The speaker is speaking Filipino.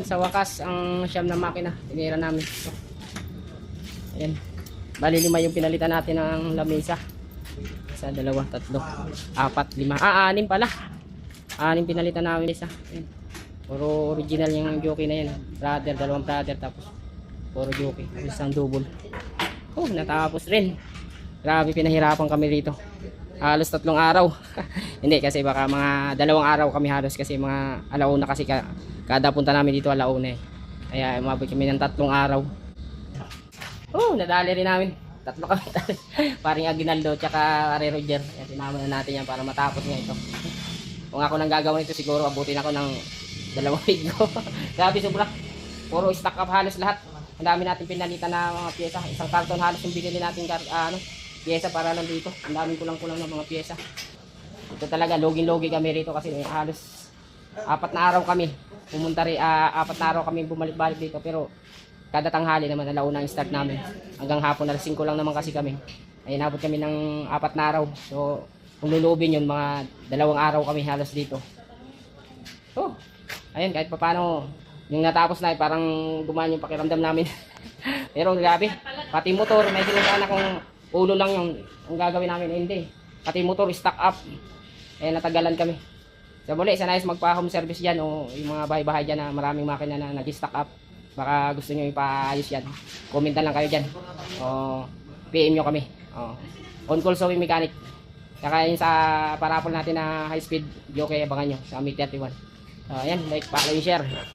Sa wakas, ang siyam na makina, tinira namin. Ayan. Bali 5 yung pinalitan natin ng lamesa. Isa, dalawa, tatlo, apat, lima. 6 pala. 6 pinalitan namin isa. Ayan. Puro original yung jockey na yan. Brother, dalawang brother, tapos puro jockey. Isang double. Oh, natapos rin. Grabe, pinahirapan kami rito. Halos 3 araw. Hindi, kasi baka mga 2 araw kami halos, kasi mga alauna kasi kada punta namin dito alauna eh. Kaya umabot kami ng 3 araw. Oh, nadali rin namin. 3 kami. Paring Aguinaldo tsaka Are Roger. Kaya sinama na natin yan para matapos nga ito. Kung ako nang gagawin ito, siguro abutin ako ng 2 linggo. Grabe, sobra. Puro stock up halos lahat. Ang dami natin pinalitan na mga pyesa. Isang karton halos yung binili natin pyesa para lang dito. Ang daming kulang-kulang ng mga pyesa. Ito talaga, loging-logi kami rito kasi halos 4 na araw kami. Pumunta rin, 4 na araw kami bumalik-balik dito. Pero kada tanghali naman, alauna yung start namin. Hanggang hapon, alas 5 lang naman kasi kami. Ay inabot kami ng 4 na araw. So, kung lulubin yun, mga 2 araw kami halos dito. Oh, ayun, kahit paano, yung natapos na, parang gumaan yung pakiramdam namin. Pero grabe, pati motor, medyo sana kung ulo lang yung gagawin namin. Hindi, pati motor, stock up. Eh, natagalan kami. So, muli, sana is magpa-home service dyan o yung mga bahay-bahay dyan na maraming makina na nag-stock up. Baka gusto nyo ipaayos yan. Comment na lang kayo dyan. O, PM nyo kami. O, on call sewing mechanic. Saka yun sa parapol natin na high speed jockey, abangan nyo sa May 31. So, ayan, like, follow, share.